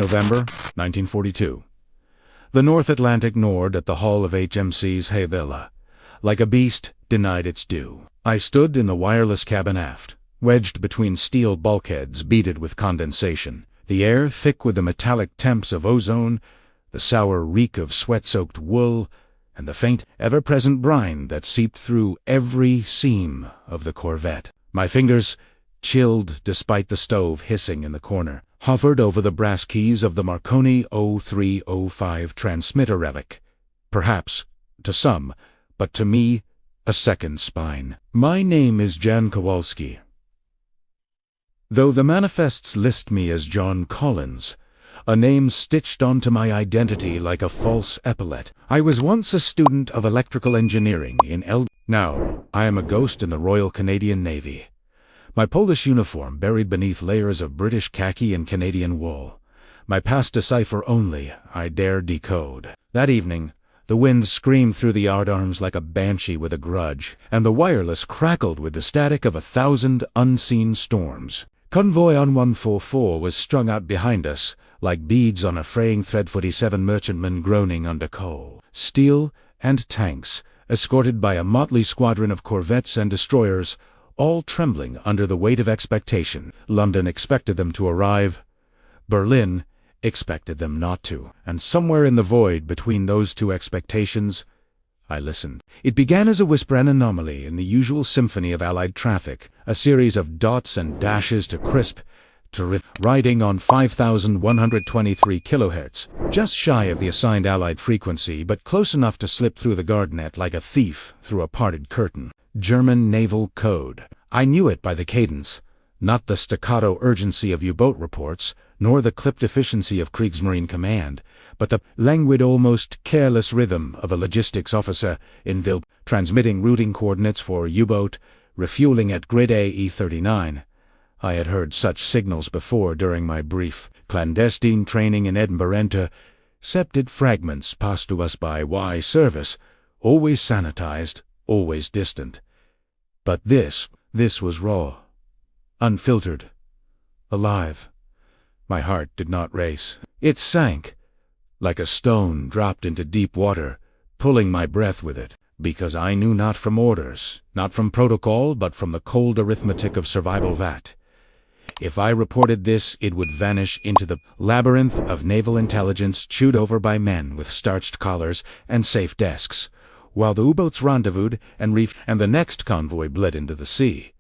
November, 1942. The North Atlantic Nord at the hull of HMC's Havila, like a beast, denied its due. I stood in the wireless cabin aft, wedged between steel bulkheads beaded with condensation, the air thick with the metallic temps of ozone, the sour reek of sweat-soaked wool, and the faint, ever-present brine that seeped through every seam of the corvette. My fingers, chilled despite the stove hissing in the corner, hovered over the brass keys of the Marconi 0305 transmitter relic. Perhaps, to some, but to me, a second spine. My name is Jan Kowalski. Though the manifests list me as John Collins, a name stitched onto my identity like a false epaulet. I was once a student of electrical engineering in Now, I am a ghost in the Royal Canadian Navy. My Polish uniform buried beneath layers of British khaki and Canadian wool. My past decipher only I dare decode. That evening, the wind screamed through the yardarms like a banshee with a grudge, and the wireless crackled with the static of 1,000 unseen storms. Convoy on 144 was strung out behind us, like beads on a fraying thread. 47 merchantmen groaning under coal, steel, and tanks, escorted by a motley squadron of corvettes and destroyers, all trembling under the weight of expectation. London expected them to arrive. Berlin expected them not to. And somewhere in the void between those two expectations, I listened. It began as a whisper, an anomaly in the usual symphony of Allied traffic, a series of dots and dashes to crisp, to rhythm, riding on 5,123 kilohertz, just shy of the assigned Allied frequency, but close enough to slip through the guard net like a thief through a parted curtain. German naval code. I knew it by the cadence, not the staccato urgency of U-boat reports, nor the clipped efficiency of Kriegsmarine command, but the languid, almost careless rhythm of a logistics officer in Vilp, transmitting routing coordinates for U-boat, refueling at grid AE39. I had heard such signals before during my brief, clandestine training in Edinburgh. Intercepted fragments passed to us by Y service, always sanitized, always distant. But this was raw, unfiltered, alive. My heart did not race. It sank, like a stone dropped into deep water, pulling my breath with it, because I knew not from orders, not from protocol, but from the cold arithmetic of survival that if I reported this, it would vanish into the labyrinth of naval intelligence chewed over by men with starched collars and safe desks, while the U-boats rendezvoused and the next convoy bled into the sea.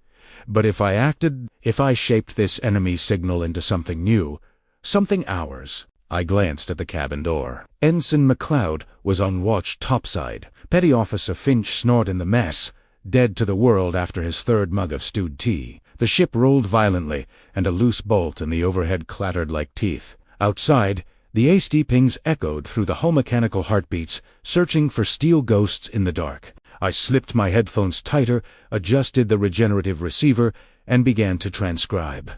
But if I acted, if I shaped this enemy signal into something new, something ours. I glanced at the cabin door. Ensign MacLeod was on watch topside. Petty Officer Finch snored in the mess, dead to the world after his third mug of stewed tea. The ship rolled violently, and a loose bolt in the overhead clattered like teeth. Outside, the AC pings echoed through the hull mechanical heartbeats, searching for steel ghosts in the dark. I slipped my headphones tighter, adjusted the regenerative receiver, and began to transcribe.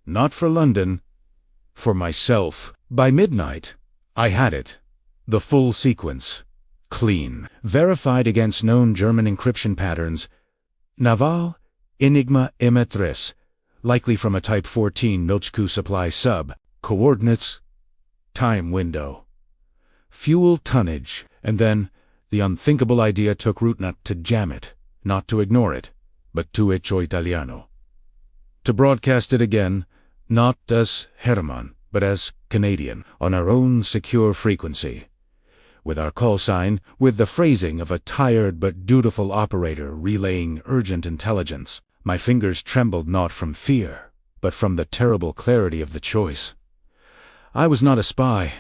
Not for London, for myself. By midnight, I had it. The full sequence. Clean. Verified against known German encryption patterns. Naval, Enigma Emetris, likely from a Type 14 Milchku supply sub. Coordinates. Time window. Fuel tonnage. And then, the unthinkable idea took root, not to jam it, not to ignore it, but to ecco italiano. To broadcast it again, not as Hermann, but as Canadian, on our own secure frequency. With our call sign, with the phrasing of a tired but dutiful operator relaying urgent intelligence. My fingers trembled not from fear, but from the terrible clarity of the choice. I was not a spy.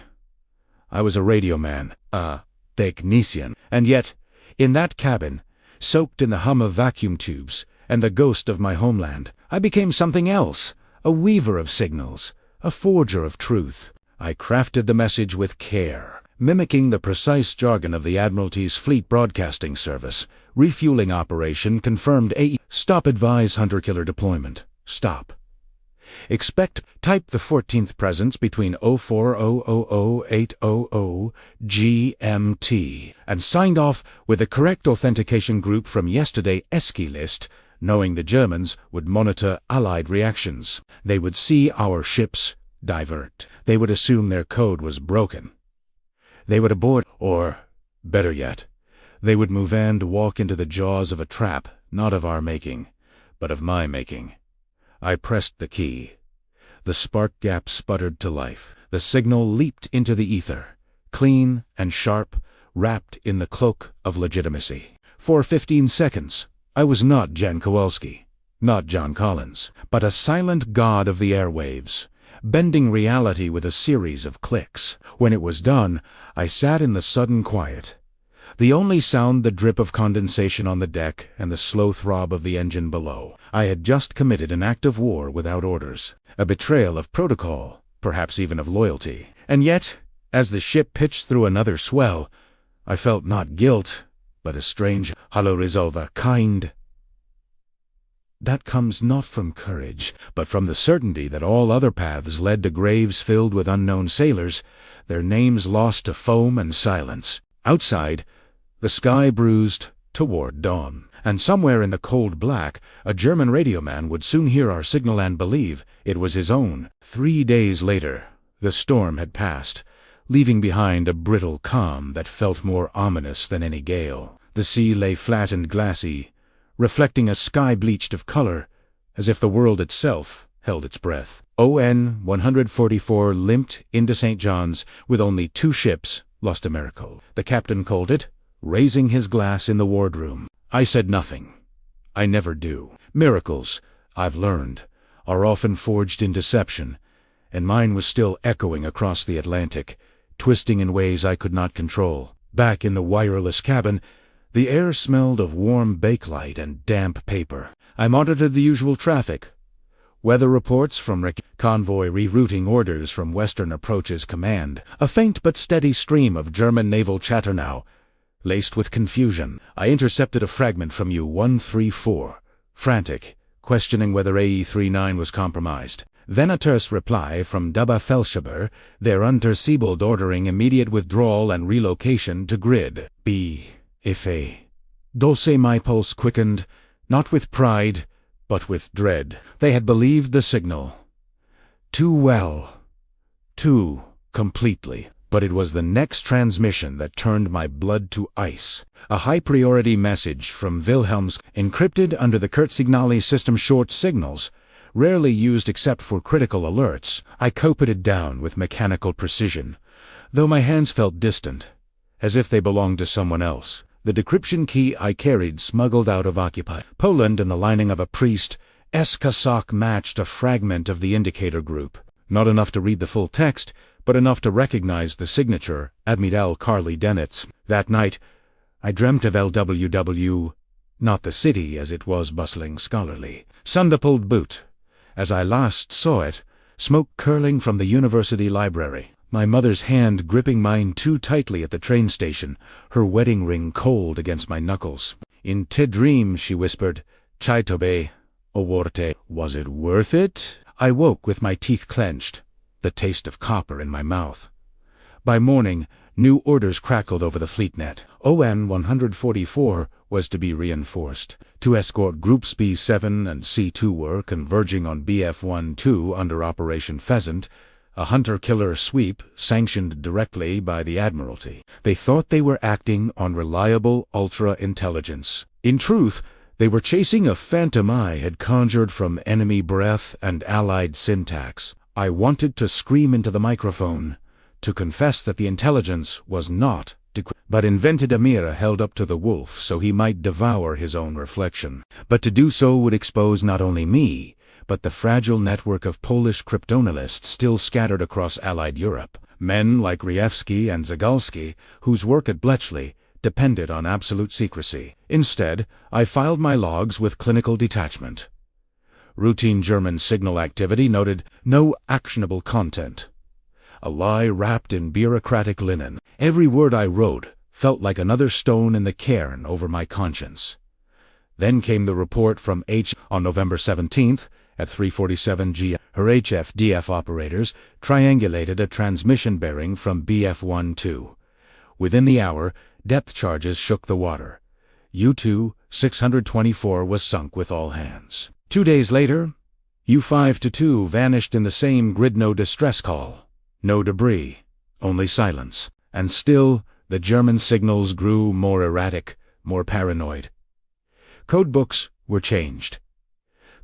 I was a radio man, a technician. And yet, in that cabin, soaked in the hum of vacuum tubes and the ghost of my homeland, I became something else, a weaver of signals, a forger of truth. I crafted the message with care, mimicking the precise jargon of the Admiralty's Fleet Broadcasting Service. Refueling operation confirmed. AE. Stop. Advise hunter-killer deployment. Stop. Expect. Type the 14th presence between 04000800 GMT. And signed off with the correct authentication group from yesterday Esky list, knowing the Germans would monitor Allied reactions. They would see our ships, divert. They would assume their code was broken. They would abort, or, better yet, they would move and walk into the jaws of a trap, not of our making, but of my making. I pressed the key. The spark gap sputtered to life. The signal leaped into the ether, clean and sharp, wrapped in the cloak of legitimacy. For 15 seconds, I was not Jan Kowalski, not John Collins, but a silent god of the airwaves, bending reality with a series of clicks. When it was done, I sat in the sudden quiet. The only sound the drip of condensation on the deck and the slow throb of the engine below. I had just committed an act of war without orders, a betrayal of protocol, perhaps even of loyalty. And yet, as the ship pitched through another swell, I felt not guilt, but a strange, hollow resolve, kind that comes not from courage, but from the certainty that all other paths led to graves filled with unknown sailors, their names lost to foam and silence. Outside, the sky bruised toward dawn, and somewhere in the cold black, a German radioman would soon hear our signal and believe it was his own. 3 days later, the storm had passed, leaving behind a brittle calm that felt more ominous than any gale. The sea lay flat and glassy, reflecting a sky bleached of color, as if the world itself held its breath. ON 144 limped into St. John's with only 2 ships, lost a miracle. The captain called it, raising his glass in the wardroom. I said nothing. I never do. Miracles, I've learned, are often forged in deception, and mine was still echoing across the Atlantic, twisting in ways I could not control. Back in the wireless cabin, the air smelled of warm bakelight and damp paper. I monitored the usual traffic. Weather reports from convoy rerouting orders from Western Approaches Command. A faint but steady stream of German naval chatter now, laced with confusion. I intercepted a fragment from U-134, frantic, questioning whether AE-39 was compromised. Then a terse reply from WW2, their Unterseebold ordering immediate withdrawal and relocation to grid B. If a dose, my pulse quickened, not with pride, but with dread. They had believed the signal. Too well. Too completely. But it was the next transmission that turned my blood to ice. A high-priority message from Wilhelm's, encrypted under the Kurtsignali system short signals, rarely used except for critical alerts. I copied it down with mechanical precision, though my hands felt distant, as if they belonged to someone else. The decryption key I carried smuggled out of occupied Poland in the lining of a priest's cassock matched a fragment of the indicator group. Not enough to read the full text, but enough to recognize the signature, Admiral Carly Dennett's. That night, I dreamt of WW2, not the city as it was bustling scholarly. Sunderpold Boot, as I last saw it, smoke curling from the university library. My mother's hand gripping mine too tightly at the train station, her wedding ring cold against my knuckles. In Te Dream, she whispered, Chaitobe, Oworte. Was it worth it? I woke with my teeth clenched, the taste of copper in my mouth. By morning, new orders crackled over the fleet net. ON 144 was to be reinforced. To escort Groups B7 and C2 were converging on BF-12 under Operation Pheasant, a hunter-killer sweep sanctioned directly by the Admiralty. They thought they were acting on reliable ultra-intelligence. In truth, they were chasing a phantom I had conjured from enemy breath and Allied syntax. I wanted to scream into the microphone, to confess that the intelligence was not but invented a mirror held up to the wolf so he might devour his own reflection. But to do so would expose not only me, but the fragile network of Polish cryptologists still scattered across Allied Europe. Men like Rievski and Zagalski, whose work at Bletchley depended on absolute secrecy. Instead, I filed my logs with clinical detachment. Routine German signal activity noted no actionable content. A lie wrapped in bureaucratic linen. Every word I wrote felt like another stone in the cairn over my conscience. Then came the report from H on November 17th at 3:47 g. Her HFDF operators triangulated a transmission bearing from BF-12. Within the hour, depth charges shook the water. U-2 624 was sunk with all hands. 2 days later, U-5-2 vanished in the same grid. No distress call. No debris. Only silence. And still, the German signals grew more erratic, more paranoid. Codebooks were changed.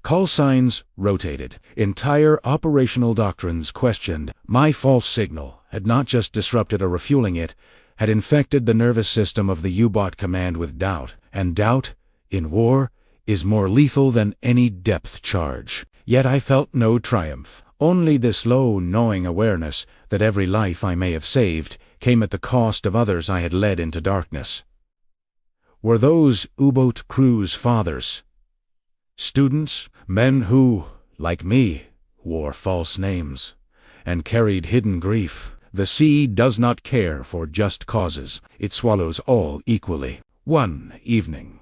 Call signs rotated. Entire operational doctrines questioned. My false signal had not just disrupted or refueling it, had infected the nervous system of the U-Boat command with doubt. And doubt, in war, is more lethal than any depth charge. Yet I felt no triumph. Only this low, gnawing awareness that every life I may have saved came at the cost of others I had led into darkness. Were those U-boat crews fathers? Students, men who, like me, wore false names and carried hidden grief. The sea does not care for just causes. It swallows all equally. One evening,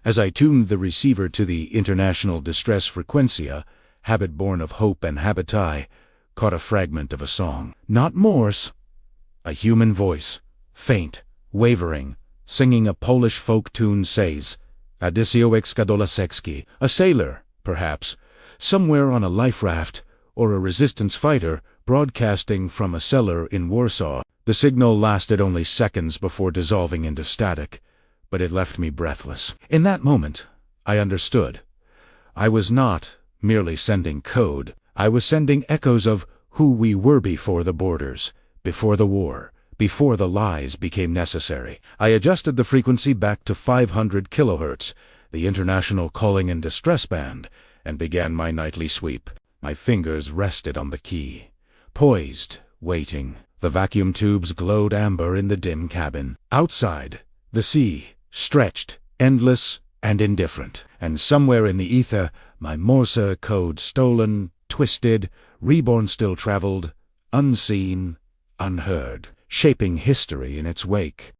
as I tuned the receiver to the international distress frequencia, habit born of hope and habit, I caught a fragment of a song. Not Morse. A human voice, faint, wavering, singing a Polish folk tune says, Adysio Ekskadolasecki, a sailor, perhaps, somewhere on a life raft, or a resistance fighter, broadcasting from a cellar in Warsaw. The signal lasted only seconds before dissolving into static, but it left me breathless. In that moment, I understood. I was not merely sending code. I was sending echoes of who we were before the borders, before the war, before the lies became necessary. I adjusted the frequency back to 500 kilohertz, the international calling and distress band, and began my nightly sweep. My fingers rested on the key. Poised, waiting. The vacuum tubes glowed amber in the dim cabin. Outside, the sea, stretched, endless and indifferent. And somewhere in the ether, my Morse code stolen, twisted, reborn still traveled, unseen, unheard, shaping history in its wake.